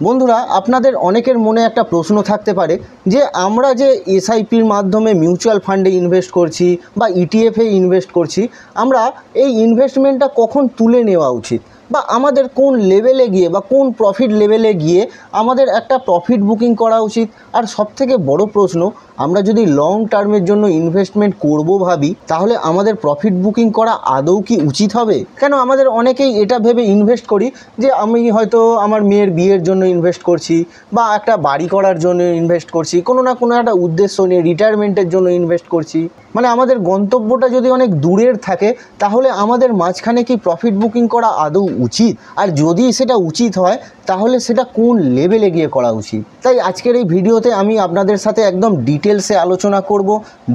বন্ধুরা, আপনাদের অনেকের মনে একটা প্রশ্ন থাকতে পারে যে আমরা যে এসআইপির মাধ্যমে মিউচুয়াল ফান্ডে ইনভেস্ট করছি বা ইটিএফে ইনভেস্ট করছি, আমরা এই ইনভেস্টমেন্টটা কখন তুলে নেওয়া উচিত বা আমাদের কোন লেভেলে গিয়ে বা কোন প্রফিট লেভেলে গিয়ে আমাদের একটা প্রফিট বুকিং করা উচিত। আর সবথেকে বড় প্রশ্ন, আমরা যদি লং টার্মের জন্য ইনভেস্টমেন্ট করব ভাবি, তাহলে আমাদের প্রফিট বুকিং করা আদৌ কি উচিত হবে? কেন আমাদের অনেকেই এটা ভেবে ইনভেস্ট করি যে আমি হয়তো আমার মেয়ের বিয়ের জন্য ইনভেস্ট করছি বা একটা বাড়ি করার জন্য ইনভেস্ট করছি, কোনো না কোনো একটা উদ্দেশ্য নিয়ে রিটায়ারমেন্টের জন্য ইনভেস্ট করছি। মানে আমাদের গন্তব্যটা যদি অনেক দূরের থাকে, তাহলে আমাদের মাঝখানে কি প্রফিট বুকিং করা আদৌ উচিত? আর যদি সেটা উচিত হয়, তাহলে সেটা কোন লেভেলে গিয়ে করা উচিত? তাই আজকের এই ভিডিওতে আমি আপনাদের সাথে একদম ডিটেলসে আলোচনা করব,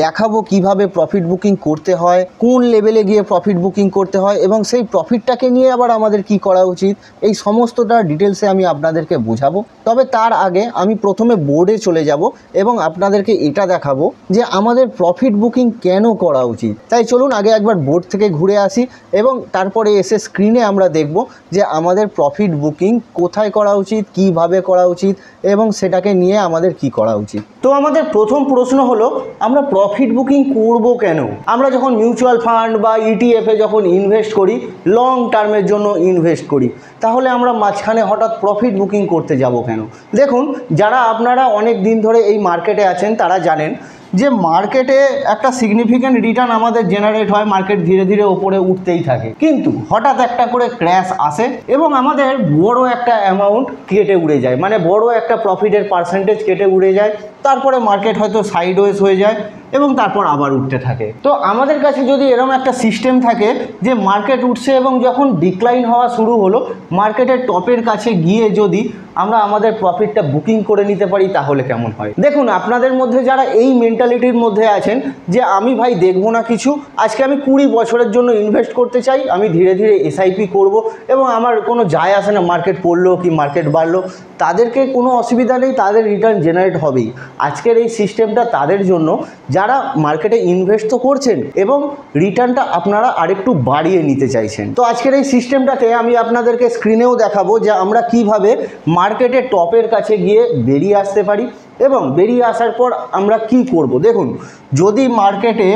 দেখাবো কিভাবে প্রফিট বুকিং করতে হয়, কোন লেভেলে গিয়ে প্রফিট বুকিং করতে হয় এবং সেই প্রফিটটাকে নিয়ে আবার আমাদের কি করা উচিত, এই সমস্তটা ডিটেলসে আমি আপনাদেরকে বোঝাবো। তবে তার আগে আমি প্রথমে বোর্ডে চলে যাব এবং আপনাদেরকে এটা দেখাবো যে আমাদের প্রফিট বুকিং কেন করা উচিত। তাই চলুন আগে একবার বোর্ড থেকে ঘুরে আসি এবং তারপরে এসে স্ক্রিনে আমরা দেখব যে আমাদের প্রফিট বুকিং কোথায় করা উচিত, কিভাবে করা উচিত এবং সেটাকে নিয়ে আমাদের কি করা উচিত। তো আমাদের প্রথম প্রশ্ন হলো, আমরা প্রফিট বুকিং করব কেন? আমরা যখন মিউচুয়াল ফান্ড বা ইটিএফে যখন ইনভেস্ট করি, লং টার্মের জন্য ইনভেস্ট করি, তাহলে আমরা মাঝখানে হঠাৎ প্রফিট বুকিং করতে যাব কেন? দেখুন, যারা আপনারা অনেক দিন ধরে এই মার্কেটে আছেন তারা জানেন যে মার্কেটে একটা সিগনিফিক্যান্ট রিটার্ন আমাদের জেনারেট হয়, মার্কেট ধীরে ধীরে ওপরে উঠতেই থাকে। কিন্তু হঠাৎ একটা করে ক্র্যাশ আসে এবং আমাদের বড় একটা অ্যামাউন্ট কেটে উড়ে যায়, মানে বড় একটা প্রফিটের পার্সেন্টেজ কেটে উড়ে যায়। তারপরে মার্কেট হয়তো সাইডওয়েজ হয়ে যায় এবং তারপর আবার উঠতে থাকে। তো আমাদের কাছে যদি এরকম একটা সিস্টেম থাকে যে মার্কেট উঠছে এবং যখন ডিক্লাইন হওয়া শুরু হলো, মার্কেটের টপের কাছে গিয়ে যদি আমরা আমাদের প্রফিটটা বুকিং করে নিতে পারি, তাহলে কেমন হয়? দেখুন, আপনাদের মধ্যে যারা এই মেন্টালিটির মধ্যে আছেন যে আমি ভাই দেখবো না কিছু, আজকে আমি 20 বছরের জন্য ইনভেস্ট করতে চাই, আমি ধীরে ধীরে এসআইপি করব এবং আমার কোনো যায় আসে না মার্কেট পড়লো কি মার্কেট বাড়লো, তাদেরকে কোনো অসুবিধা নেই, তাদের রিটার্ন জেনারেট হবেই। আজকের এই সিস্টেমটা তাদের জন্য যারা মার্কেটে ইনভেস্ট তো করছেন এবং রিটার্নটা আপনারা আরেকটু বাড়িয়ে নিতে চাইছেন। তো আজকের এই সিস্টেমটাতে আমি আপনাদেরকে স্ক্রিনেও দেখাবো যে আমরা কিভাবে মার্কেটের টপের কাছে গিয়ে বেরিয়ে আসতে পারি এবং বেরিয়ে আসার পর আমরা কি করব। দেখুন, যদি মার্কেটে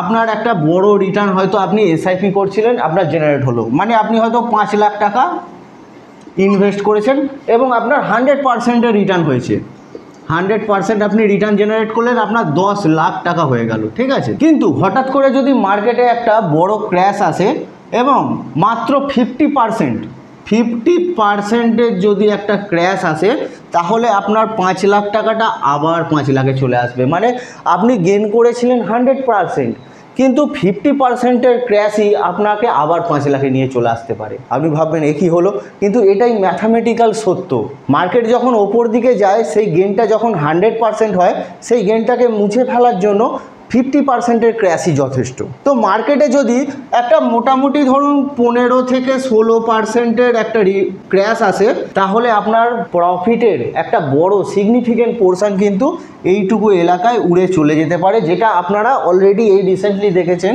আপনার একটা বড় রিটার্ন, হয়তো আপনি এসআইপি করছিলেন, আপনার জেনারেট হলো, মানে আপনি হয়তো 5 লাখ টাকা ইনভেস্ট করেছেন এবং আপনার 100%-এর রিটার্ন হয়েছে, 100% আপনি রিটার্ন জেনারেট করলেন, আপনার 10 লাখ টাকা হয়ে গেল, ঠিক আছে। কিন্তু হঠাৎ করে যদি মার্কেটে একটা বড় ক্র্যাশ আসে এবং মাত্র 50%-এর যদি একটা ক্র্যাশ আসে, তাহলে আপনার 5 লাখ টাকাটা আবার 5 লাখে চলে আসবে। মানে আপনি গেইন করেছিলেন 100%, কিন্তু 50%-এর ক্র্যাশই আপনাকে আবার 5 লাখে নিয়ে চলে আসতে পারে। আপনি ভাববেন এ কী হলো, কিন্তু এটাই ম্যাথামেটিক্যাল সত্য। মার্কেট যখন ওপর দিকে যায়, সেই গেইনটা যখন 100% হয়, সেই গেইনটাকে মুছে ফেলার জন্য 50%-এর ক্র্যাশই যথেষ্ট। তো মার্কেটে যদি একটা মোটামুটি ধরুন 15 থেকে 16%-এর একটা ক্র্যাশ আসে, তাহলে আপনার প্রফিটের একটা বড় সিগনিফিক্যান্ট পোর্শন কিন্তু এইটুকু এলাকায় উড়ে চলে যেতে পারে, যেটা আপনারা অলরেডি এই রিসেন্টলি দেখেছেন।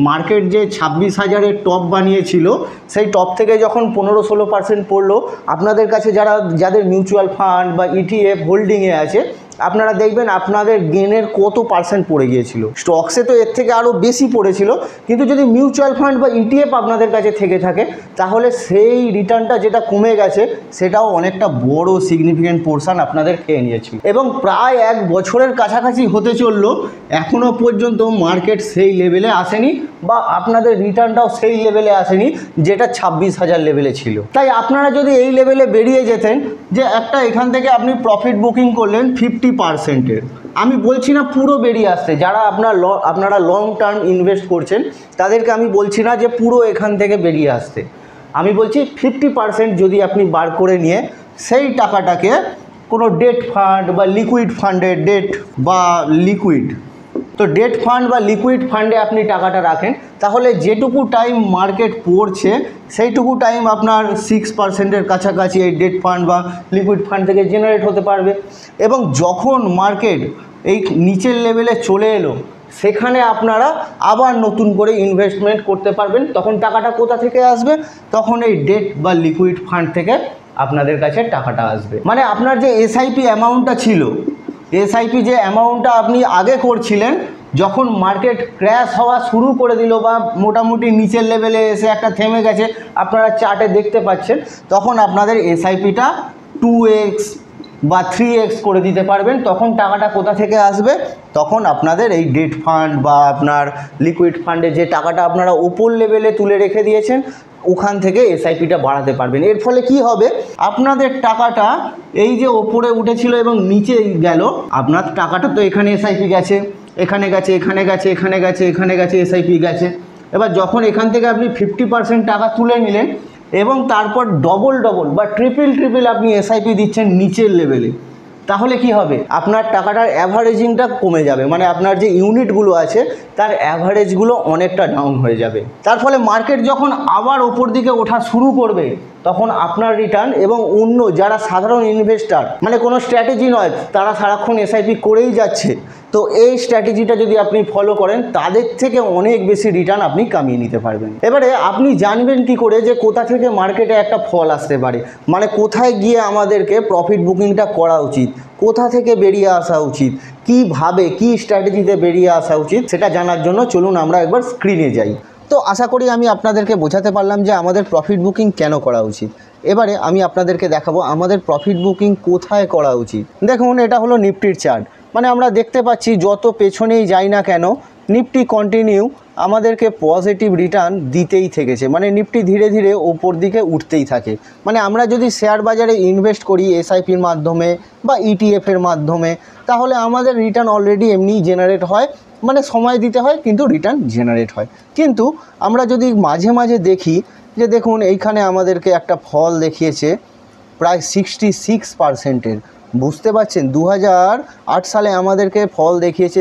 মার্কেট যে 26,000-এর টপ বানিয়েছিল, সেই টপ থেকে যখন 15-16% পড়লো, আপনাদের কাছে যাদের মিউচুয়াল ফান্ড বা ইটিএফ হোল্ডিংয়ে আছে, আপনারা দেখবেন আপনাদের গেনের কত পার্সেন্ট পড়ে গিয়েছিল। স্টকসে তো এর থেকে আরও বেশি পড়েছিল, কিন্তু যদি মিউচুয়াল ফান্ড বা ইটিএফ আপনাদের কাছে থেকে থাকে, তাহলে সেই রিটার্নটা যেটা কমে গেছে, সেটাও অনেকটা বড় সিগনিফিক্যান্ট পোর্শন আপনাদের খেয়ে নিয়েছিল এবং প্রায় 1 বছরের কাছাকাছি হতে চললো, এখনও পর্যন্ত মার্কেট সেই লেভেলে আসেনি বা আপনাদের রিটার্নটাও সেই লেভেলে আসেনি যেটা 26,000 লেভেলে ছিল। তাই আপনারা যদি এই লেভেলে বেরিয়ে যেতেন, যে একটা এখান থেকে আপনি প্রফিট বুকিং করলেন 50%-এর, আমি বলছি না পুরো বেরিয়ে আসতে, যারা আপনারা লং টার্ম ইনভেস্ট করছেন তাদেরকে আমি বলছি না যে পুরো এখান থেকে বেরিয়ে আসতে, আমি বলছি 50% যদি আপনি বার করে নিয়ে সেই টাকাটাকে কোনো ডেট ফান্ড বা লিকুইড ফান্ডে, ডেট বা লিকুইড, তো ডেট ফান্ড বা লিকুইড ফান্ডে আপনি টাকাটা রাখেন, তাহলে যেটুকু টাইম মার্কেট পড়ছে সেইটুকু টাইম আপনার 6%-এর কাছাকাছি এই ডেট ফান্ড বা লিকুইড ফান্ড থেকে জেনারেট হতে পারবে। এবং যখন মার্কেট এই নিচের লেভেলে চলে এলো, সেখানে আপনারা আবার নতুন করে ইনভেস্টমেন্ট করতে পারবেন। তখন টাকাটা কোথা থেকে আসবে? তখন এই ডেট বা লিকুইড ফান্ড থেকে আপনাদের কাছে টাকাটা আসবে। মানে আপনার যে এসআইপি অ্যামাউন্টটা ছিল, এসআইপি যে অ্যামাউন্টটা আপনি আগে করছিলেন, যখন মার্কেট ক্র্যাশ হওয়া শুরু করে দিল বা মোটামুটি নিচের লেভেলে এসে একটা থেমে গেছে, আপনারা চার্টে দেখতে পাচ্ছেন, তখন আপনাদের এসআইপিটা 2x বা 3x করে দিতে পারবেন। তখন টাকাটা কোথা থেকে আসবে? তখন আপনাদের এই ডেট ফান্ড বা আপনার লিকুইড ফান্ডে যে টাকাটা আপনারা ওপর লেভেলে তুলে রেখে দিয়েছেন, ওখান থেকে এসআইপিটা বাড়াতে পারবেন। এর ফলে কি হবে, আপনাদের টাকাটা এই যে ওপরে উঠেছিল এবং নিচে গেল, আপনার টাকাটা তো এখানে এসআইপি গেছে, এখানে গেছে, এখানে গেছে, এখানে গেছে, এখানে গেছে, এসআইপি গেছে। এবার যখন এখান থেকে আপনি 50% টাকা তুলে নিলেন এবং তারপর ডবল বা ট্রিপল আপনি এসআইপি দিচ্ছেন নিচের লেভেলে, তাহলে কি হবে, আপনার টাকাটার অ্যাভারেজিংটা কমে যাবে। মানে আপনার যে ইউনিটগুলো আছে তার অ্যাভারেজগুলো অনেকটা ডাউন হয়ে যাবে। তার ফলে মার্কেট যখন আবার ওপর দিকে ওঠা শুরু করবে, তখন আপনার রিটার্ন এবং অন্য যারা সাধারণ ইনভেস্টার, মানে কোনো স্ট্র্যাটেজি নয়, তারা সারাক্ষণ এসআইপি করেই যাচ্ছে, তো এই স্ট্র্যাটেজিটা যদি আপনি ফলো করেন, তাদের থেকে অনেক বেশি রিটার্ন আপনি কামিয়ে নিতে পারবেন। এবারে আপনি জানবেন কি করে যে কোথা থেকে মার্কেটে একটা ফল আসতে পারে, মানে কোথায় গিয়ে আমাদেরকে প্রফিট বুকিংটা করা উচিত, কোথা থেকে বেরিয়ে আসা উচিত, কীভাবে কী স্ট্র্যাটেজিতে বেরিয়ে আসা উচিত, সেটা জানার জন্য চলুন আমরা একবার স্ক্রিনে যাই। তো আশা করি আমি আপনাদেরকে বোঝাতে পারলাম যে আমাদের প্রফিট বুকিং কেন করা উচিত। এবারে আমি আপনাদেরকে দেখাবো আমাদের প্রফিট বুকিং কোথায় করা উচিত। দেখুন, এটা হলো নিফটির চার্ট। মানে আমরা দেখতে পাচ্ছি যত পেছনেই যাই না কেন, নিফটি কন্টিনিউ আমাদেরকে পজিটিভ রিটার্ন দিতেই থেকেছে। মানে নিফটি ধীরে ধীরে ওপর দিকে উঠতেই থাকে। মানে আমরা যদি শেয়ার বাজারে ইনভেস্ট করি এসআইপির মাধ্যমে বা ইটিএফের মাধ্যমে, তাহলে আমাদের রিটার্ন অলরেডি এমনিই জেনারেট হয়, মানে সময় দিতে হয় কিন্তু রিটার্ন জেনারেট হয়। কিন্তু আমরা যদি মাঝে মাঝে দেখি যে দেখুন এইখানে আমাদেরকে একটা ফল দেখিয়েছে প্রায় 66%। বুঝতে পারছেন, 2008 সালে আমাদেরকে ফল দেখিয়েছে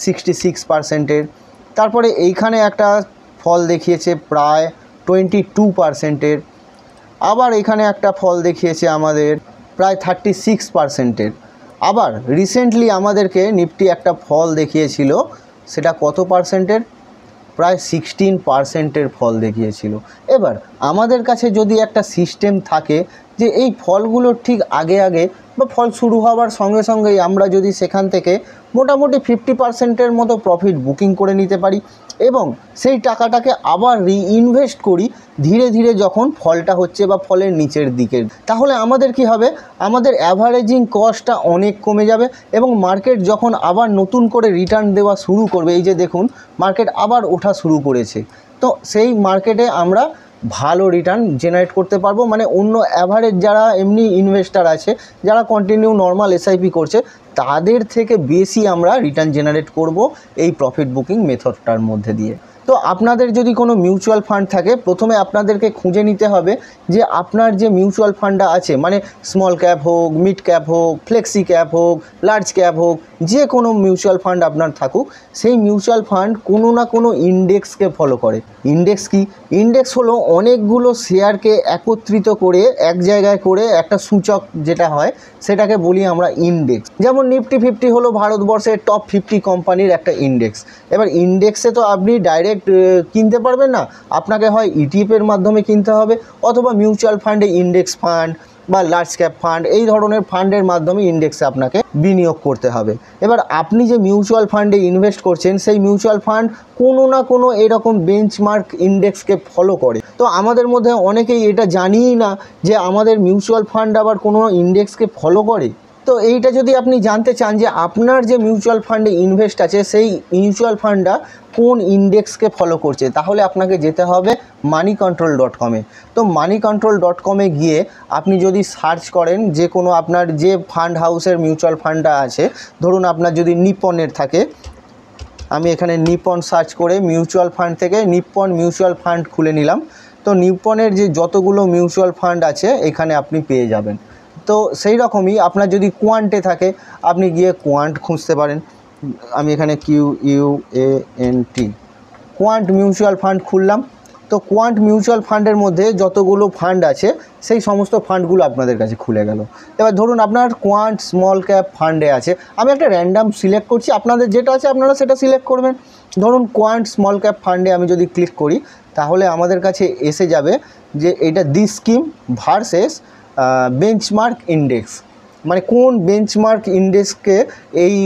66%। তারপরে এইখানে একটা ফল দেখিয়েছে প্রায় 22%। আবার এখানে একটা ফল দেখিয়েছে আমাদের প্রায় 36%। আবার রিসেন্টলি আমাদেরকে নিফটি একটা ফল দেখিয়েছিল, সেটা কত পার্সেন্টের? প্রায় 16%-এর ফল দেখিয়েছিল। এবার আমাদের কাছে যদি একটা সিস্টেম থাকে যে এই ফলগুলোর ঠিক আগে বা ফল শুরু হওয়ার সঙ্গে সঙ্গেই আমরা যদি সেখান থেকে মোটামুটি 50%-এর মতো প্রফিট বুকিং করে নিতে পারি এবং সেই টাকাটাকে আবার রিইনভেস্ট করি ধীরে ধীরে যখন ফলটা হচ্ছে বা ফলের নিচের দিকে, তাহলে আমাদের কি হবে, আমাদের অ্যাভারেজিং কস্টটা অনেক কমে যাবে এবং মার্কেট যখন আবার নতুন করে রিটার্ন দেওয়া শুরু করবে, এই যে দেখুন মার্কেট আবার ওঠা শুরু করেছে, তো সেই মার্কেটে আমরা ভালো রিটার্ন জেনারেট করতে পারবো। মানে অন্য অ্যাভারেজ যারা এমনি ইনভেস্টার আছে, যারা কন্টিনিউ নর্মাল এসআইপি করছে, তাদের থেকে বেশি আমরা রিটার্ন জেনারেট করব এই প্রফিট বুকিং মেথডটার মধ্যে দিয়ে। তো আপনাদের যদি কোনো মিউচুয়াল ফান্ড থাকে, প্রথমে আপনাদেরকে খুঁজে নিতে হবে যে আপনার যে মিউচুয়াল ফান্ডটা আছে, মানে স্মল ক্যাপ হোক, মিড ক্যাপ হোক, ফ্লেক্সি ক্যাপ হোক, লার্জ ক্যাপ হোক, যে কোনো মিউচুয়াল ফান্ড আপনার থাকুক, সেই মিউচুয়াল ফান্ড কোনো না কোনো ইন্ডেক্সকে ফলো করে। ইন্ডেক্স কি? ইন্ডেক্স হলো অনেকগুলো শেয়ারকে একত্রিত করে এক জায়গায় করে একটা সূচক যেটা হয়, সেটাকে বলি আমরা ইন্ডেক্স। যেমন নিফটি 50 হলো ভারতবর্ষের টপ 50 কোম্পানির একটা ইন্ডেক্স। এবার ইন্ডেক্সে তো আপনি ডাইরেক্ট কিনতে পারবেন না, আপনাকে হয় ইটিএফের মাধ্যমে কিনতে হবে অথবা মিউচুয়াল ফান্ডে ইন্ডেক্স ফান্ড বা লার্জ ক্যাপ ফান্ড, এই ধরনের ফান্ডের মাধ্যমে ইন্ডেক্সে আপনাকে বিনিয়োগ করতে হবে। এবার আপনি যে মিউচুয়াল ফান্ডে ইনভেস্ট করছেন, সেই মিউচুয়াল ফান্ড কোনো না কোনো এরকম বেঞ্চমার্ক ইন্ডেক্সকে ফলো করে। তো আমাদের মধ্যে অনেকেই এটা জানিই না যে আমাদের মিউচুয়াল ফান্ড আবার কোনো ইন্ডেক্সকে ফলো করে। তো এইটা যদি আপনি জানতে চান যে আপনার যে মিউচুয়াল ফান্ডে ইনভেস্ট আছে, সেই মিউচুয়াল ফান্ডটা কোন ইন্ডেক্সকে ফলো করছে, তাহলে আপনাকে যেতে হবে moneycontrol.com-এ। তো moneycontrol.com-এ গিয়ে আপনি যদি সার্চ করেন যে কোনো আপনার যে ফান্ড হাউসের মিউচুয়াল ফান্ডটা আছে, ধরুন আপনার যদি নিপ্পনের থাকে, আমি এখানে নিপ্পন সার্চ করে মিউচুয়াল ফান্ড থেকে নিপ্পন মিউচুয়াল ফান্ড খুলে নিলাম। তো নিপ্পনের যে যতগুলো মিউচুয়াল ফান্ড আছে এখানে আপনি পেয়ে যাবেন। তো সেই রকমই আপনার যদি কোয়ান্টে থাকে, আপনি গিয়ে কোয়ান্ট খুঁজতে পারেন। আমি এখানে QUANT কোয়ান্ট মিউচুয়াল ফান্ড খুললাম। তো কোয়ান্ট মিউচুয়াল ফান্ডের মধ্যে যতগুলো ফান্ড আছে সেই সমস্ত ফান্ডগুলো আপনাদের কাছে খুলে গেল। এবার ধরুন আপনার কোয়ান্ট স্মল ক্যাপ ফান্ডে আছে, আমি একটা র্যান্ডাম সিলেক্ট করছি, আপনাদের যেটা আছে আপনারা সেটা সিলেক্ট করবেন। ধরুন কোয়ান্ট স্মল ক্যাপ ফান্ডে আমি যদি ক্লিক করি, তাহলে আমাদের কাছে এসে যাবে যে এটা this scheme versus benchmark index, মানে কোন বেঞ্চমার্ক ইন্ডেক্সকে এই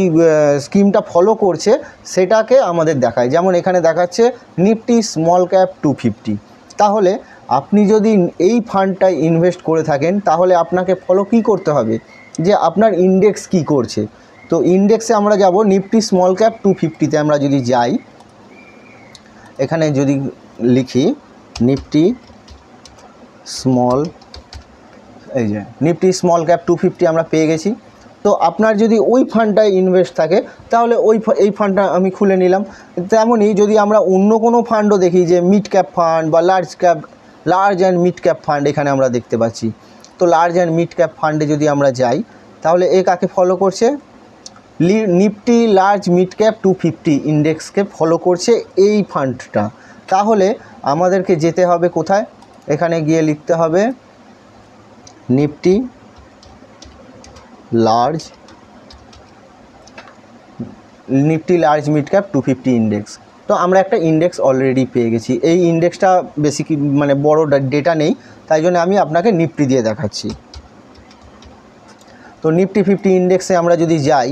স্কিমটা ফলো করছে সেটাকে আমাদের দেখায়। যেমন এখানে দেখাচ্ছে নিফটি স্মল ক্যাপ 250। তাহলে আপনি যদি এই ফান্ডটায় ইনভেস্ট করে থাকেন তাহলে আপনাকে ফলো কী করতে হবে, যে আপনার ইন্ডেক্স কি করছে। তো ইন্ডেক্সে আমরা যাব নিফটি স্মল ক্যাপ 250-তে আমরা যদি যাই, এখানে যদি লিখি নিফটি স্মল, এই যে নিফটি স্মল ক্যাপ 250 আমরা পেয়ে গেছি। তো আপনার যদি ওই ফান্ডটায় ইনভেস্ট থাকে তাহলে এই ফান্ডটা আমি খুলে নিলাম। তেমনই যদি আমরা অন্য কোনো ফান্ডও দেখি, যে মিড ক্যাপ ফান্ড বা large and mid cap fund এখানে আমরা দেখতে পাচ্ছি। তো লার্জ অ্যান্ড মিড ক্যাপ ফান্ডে যদি আমরা যাই তাহলে এ কাকে ফলো করছে, নিফটি লার্জ মিড ক্যাপ 250 ইন্ডেক্সকে ফলো করছে এই ফান্ডটা। তাহলে আমাদেরকে যেতে হবে কোথায়, এখানে গিয়ে লিখতে হবে Nifty large mid cap 250 index. তো আমরা একটা ইন্ডেক্স অলরেডি পেয়ে গেছি। এই ইন্ডেক্সটা বেশি মানে বড় ডেটা নেই, তাই জন্য আমি আপনাকে নিফটি দিয়ে দেখাচ্ছি। তো নিফটি 50 ইন্ডেক্সে আমরা যদি যাই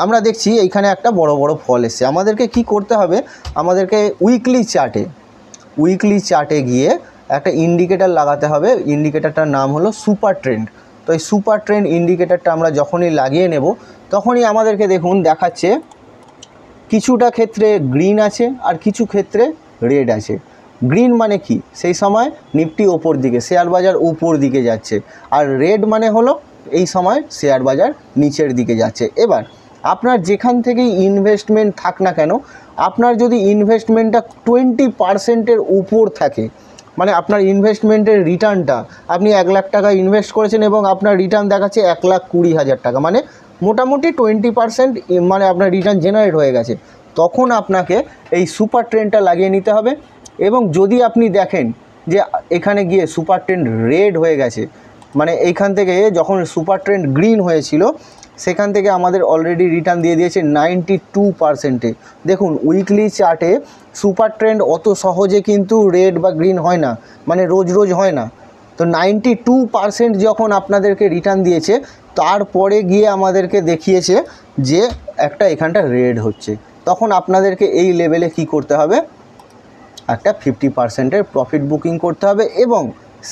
আমরা দেখছি এইখানে একটা বড় ফল এসছে। আমাদেরকে কি করতে হবে, আমাদেরকে উইকলি চার্টে গিয়ে একটা ইন্ডিকেটর লাগাতে হবে। ইন্ডিকেটরটার নাম হলো সুপার ট্রেন্ড। তো এই সুপার ট্রেন্ড ইন্ডিকেটরটা আমরা যখনই লাগিয়ে নেব তখনই আমাদেরকে দেখুন দেখাচ্ছে কিছুটা ক্ষেত্রে গ্রিন আছে আর কিছু ক্ষেত্রে রেড আছে। গ্রিন মানে কি, সেই সময় নিফটি ওপর দিকে, শেয়ার বাজার উপর দিকে যাচ্ছে, আর রেড মানে হলো এই সময় শেয়ার বাজার নিচের দিকে যাচ্ছে। এবার আপনার যেখান থেকেই ইনভেস্টমেন্ট থাক না কেন, আপনার যদি ইনভেস্টমেন্টটা 20%-এর উপর থাকে, মানে আপনার ইনভেস্টমেন্টের রিটার্নটা, আপনি 1 লাখ টাকা ইনভেস্ট করেছেন এবং আপনার রিটার্ন দেখাচ্ছে 1,20,000 টাকা, মানে মোটামুটি 20% মানে আপনার রিটার্ন জেনারেট হয়ে গেছে, তখন আপনাকে এই সুপার ট্রেন্ডটা লাগিয়ে নিতে হবে। এবং যদি আপনি দেখেন যে এখানে গিয়ে সুপার ট্রেন্ড রেড হয়ে গেছে, মানে এইখান থেকে যখন সুপার ট্রেন্ড গ্রিন হয়েছিল সেখান থেকে আমাদের অলরেডি রিটার্ন দিয়ে দিয়েছে 92%-এ। দেখুন উইকলি চার্টে সুপার ট্রেন্ড অত সহজে কিন্তু রেড বা গ্রিন হয় না, মানে রোজ হয় না। তো 92% যখন আপনাদেরকে রিটার্ন দিয়েছে, তারপরে গিয়ে আমাদেরকে দেখিয়েছে যে একটা এখানটা রেড হচ্ছে, তখন আপনাদেরকে এই লেভেলে কি করতে হবে, একটা 50%-এর প্রফিট বুকিং করতে হবে এবং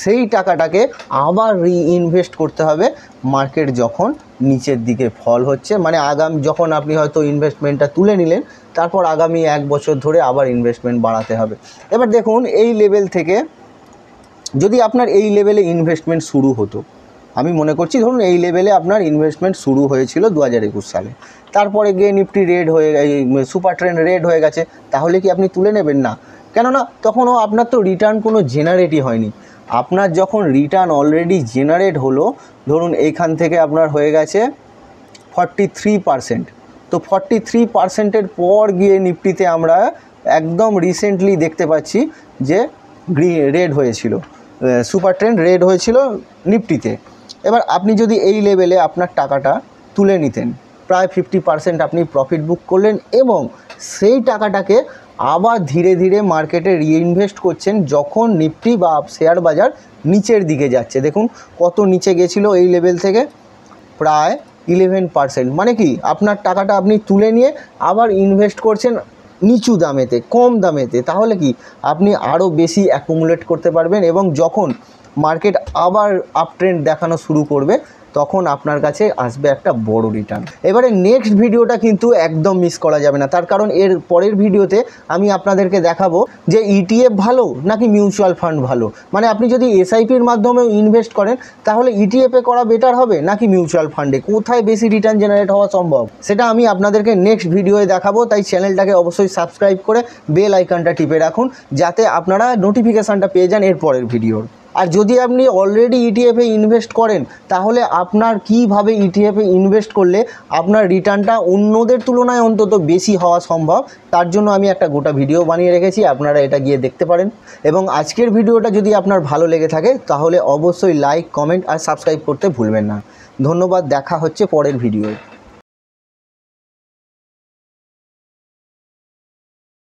সেই টাকাটাকে আবার রিইনভেস্ট করতে হবে মার্কেট যখন নিচের দিকে ফল হচ্ছে, মানে আগামী যখন আপনি হয়তো ইনভেস্টমেন্টটা তুলে নিলেন তারপর আগামী 1 বছর ধরে আবার ইনভেস্টমেন্ট বাড়াতে হবে। এবার দেখুন এই লেভেল থেকে যদি আপনার এই লেভেলে ইনভেস্টমেন্ট শুরু হতো, আমি মনে করছি ধরুন এই লেভেলে আপনার ইনভেস্টমেন্ট শুরু হয়েছিল 2021 সালে, তারপরে গিয়ে নিফটি রেড হয়ে সুপার ট্রেন্ড রেড হয়ে গেছে, তাহলে কি আপনি তুলে নেবেন? না, কেননা তখনও আপনার তো রিটার্ন কোনো জেনারেটই হয়নি। আপনার যখন রিটার্ন অলরেডি জেনারেট হলো, ধরুন এইখান থেকে আপনার হয়ে গেছে 43%, তো 43%-এর পর গিয়ে নিফটিতে আমরা একদম রিসেন্টলি দেখতে পাচ্ছি যে রেড হয়েছিল, সুপার ট্রেন্ড রেড হয়েছিল নিফটিতে। এবার আপনি যদি এই লেভেলে আপনার টাকাটা তুলে নিতেন, প্রায় 50% আপনি প্রফিট বুক করলেন এবং সেই টাকাটাকে আবার ধীরে ধীরে মার্কেটে রিইনভেস্ট করছেন যখন নিফটি বা শেয়ার বাজার নিচের দিকে যাচ্ছে। দেখুন কত নিচে গেছিলো এই লেভেল থেকে, প্রায় 11%। মানে কি, আপনার টাকাটা আপনি তুলে নিয়ে আবার ইনভেস্ট করছেন নিচু দামেতে, কম দামেতে, তাহলে কি আপনি আরও বেশি অ্যাকুমুলেট করতে পারবেন এবং যখন মার্কেট আবার আপ ট্রেন্ড দেখানো শুরু করবে তখন আপনার কাছে আসবে একটা বড় রিটার্ন। এবারে নেক্সট ভিডিওটা কিন্তু একদম মিস করা যাবে না, তার কারণ এর পরের ভিডিওতে আমি আপনাদেরকে দেখাবো যে ইটিএফ ভালো নাকি মিউচুয়াল ফান্ড ভালো। মানে আপনি যদি এসআইপির মাধ্যমে ইনভেস্ট করেন তাহলে ইটিএফে করা বেটার হবে নাকি মিউচুয়াল ফান্ডে, কোথায় বেশি রিটার্ন জেনারেট হওয়া সম্ভব, সেটা আমি আপনাদেরকে নেক্সট ভিডিওয়ে দেখাবো। তাই চ্যানেলটাকে অবশ্যই সাবস্ক্রাইব করে বেল আইকনটা টিপে রাখুন যাতে আপনারা নোটিফিকেশানটা পেয়ে যান এর পরের ভিডিওর। আর যদি আপনি অলরেডি ইটিএফে ইনভেস্ট করেন তাহলে আপনার কিভাবে ইটিএফে ইনভেস্ট করলে আপনার রিটার্নটা অন্যদের তুলনায় অন্তত বেশি হওয়া সম্ভব, তার জন্য আমি একটা গোটা ভিডিও বানিয়ে রেখেছি, আপনারা এটা গিয়ে দেখতে পারেন। এবং আজকের ভিডিওটা যদি আপনার ভালো লেগে থাকে তাহলে অবশ্যই লাইক, কমেন্ট আর সাবস্ক্রাইব করতে ভুলবেন না। ধন্যবাদ, দেখা হচ্ছে পরের ভিডিওয়।